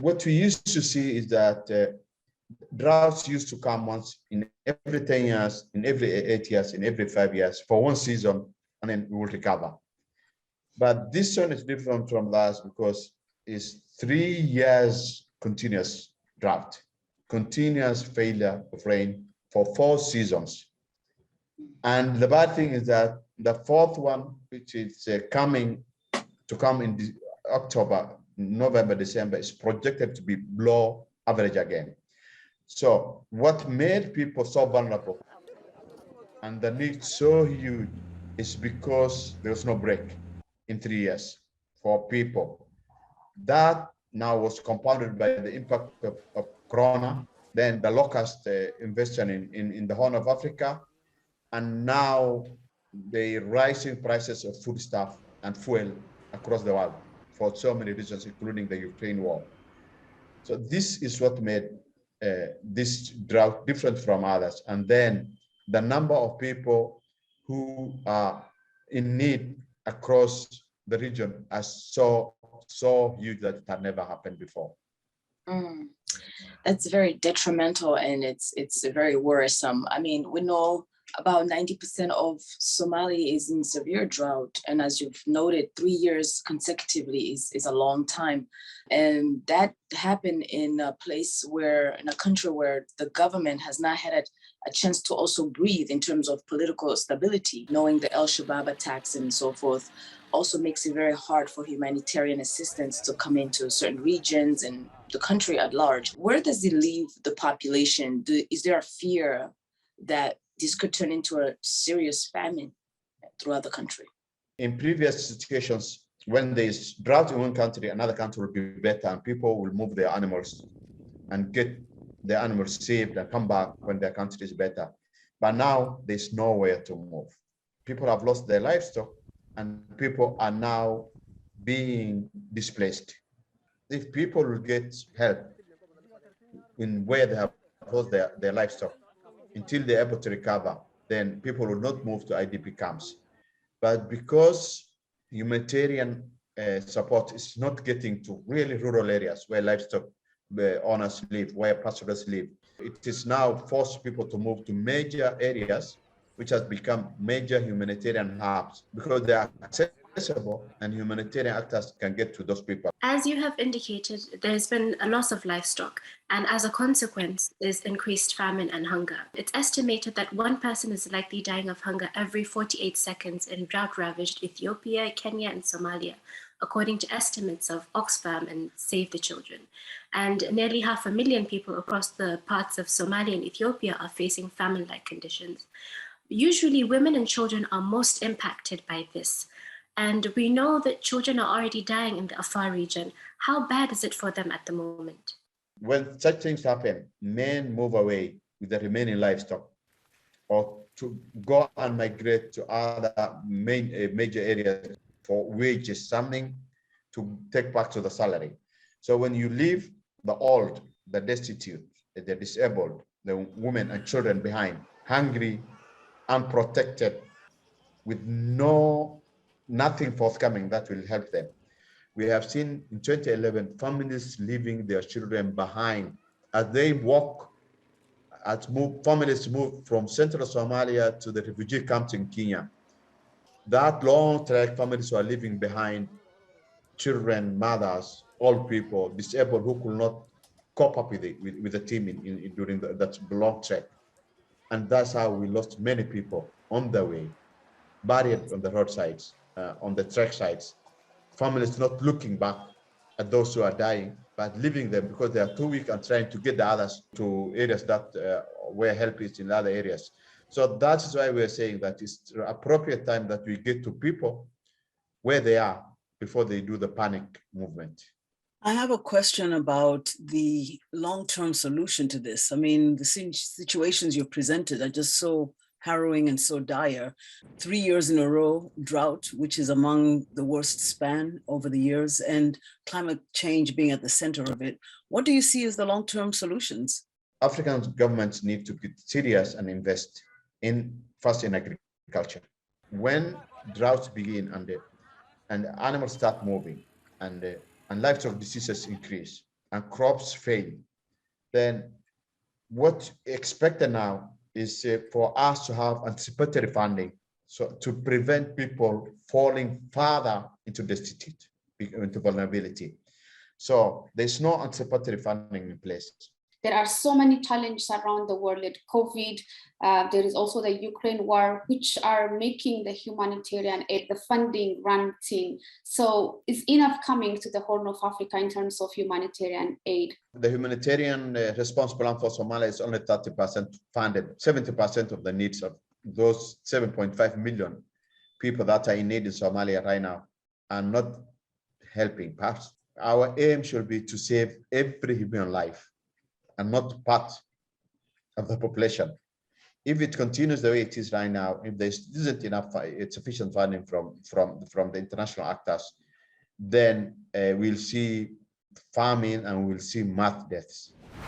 What we used to see is that droughts used to come once in every 10 years, in every 8 years, in every 5 years for one season, and then we will recover. But this one is different from last because it's 3 years continuous drought, continuous failure of rain for 4 seasons. And the bad thing is that the fourth one, which is coming in October, November, December, is projected to be below average again. So what made people so vulnerable and the need so huge is because there was no break in 3 years for people. That now was compounded by the impact of Corona, then the locust invasion in the Horn of Africa, and now the rising prices of foodstuff and fuel across the world for so many reasons, including the Ukraine war. So this is what made this drought different from others. And then the number of people who are in need across the region are so huge that it had never happened before. That's very detrimental, and it's very worrisome. I mean, we know about 90% of Somali is in severe drought. And as you've noted, 3 years consecutively is a long time. And that happened in a country where the government has not had a chance to also breathe in terms of political stability. Knowing the Al-Shabaab attacks and so forth also makes it very hard for humanitarian assistance to come into certain regions and the country at large. Where does it leave the population? Is there a fear that this could turn into a serious famine throughout the country? In previous situations, when there's drought in one country, another country will be better and people will move their animals and get their animals saved and come back when their country is better. But now there's nowhere to move. People have lost their livestock and people are now being displaced. If people will get help in where they have lost their livestock, until they're able to recover, then people will not move to IDP camps. But because humanitarian support is not getting to really rural areas where livestock owners live, where pastoralists live, it is now forced people to move to major areas, which has become major humanitarian hubs because they are accessible and humanitarian actors can get to those people. As you have indicated, there's been a loss of livestock, and as a consequence is increased famine and hunger. It's estimated that one person is likely dying of hunger every 48 seconds in drought-ravaged Ethiopia, Kenya, and Somalia, according to estimates of Oxfam and Save the Children. And nearly 500,000 people across the parts of Somalia and Ethiopia are facing famine-like conditions. Usually, women and children are most impacted by this. And we know that children are already dying in the Afar region. How bad is it for them at the moment? When such things happen, men move away with the remaining livestock or to go and migrate to other major areas for wages, something to take back to the salary. So when you leave the old, the destitute, the disabled, the women and children behind, hungry, unprotected, with nothing forthcoming that will help them. We have seen in 2011 families leaving their children behind as they walk, families move from central Somalia to the refugee camps in Kenya. That long trek, families were leaving behind children, mothers, old people, disabled who could not cope up with the team during that long trek. And that's how we lost many people on the way, buried on the roadsides, on the track sites. Families not looking back at those who are dying, but leaving them because they are too weak and trying to get the others to areas that where help is in other areas. So that's why we're saying that it's appropriate time that we get to people where they are before they do the panic movement. I have a question about the long-term solution to this. I mean, the situations you've presented are just so harrowing and so dire. 3 years in a row, drought, which is among the worst span over the years, and climate change being at the center of it. What do you see as the long-term solutions? African governments need to get serious and invest first in agriculture. When droughts begin and animals start moving and livestock diseases increase, and crops fail, then what expected now is for us to have anticipatory funding, so to prevent people falling further into destitute, into vulnerability. So there's no anticipatory funding in place. There are so many challenges around the world, like COVID. There is also the Ukraine war, which are making the humanitarian aid, the funding run thin. So is enough coming to the Horn of Africa in terms of humanitarian aid? The humanitarian response plan for Somalia is only 30% funded. 70% of the needs of those 7.5 million people that are in need in Somalia right now are not helping. Perhaps our aim should be to save every human life and not part of the population. If it continues the way it is right now, if there isn't enough sufficient funding from the international actors, then we'll see famine and we'll see mass deaths.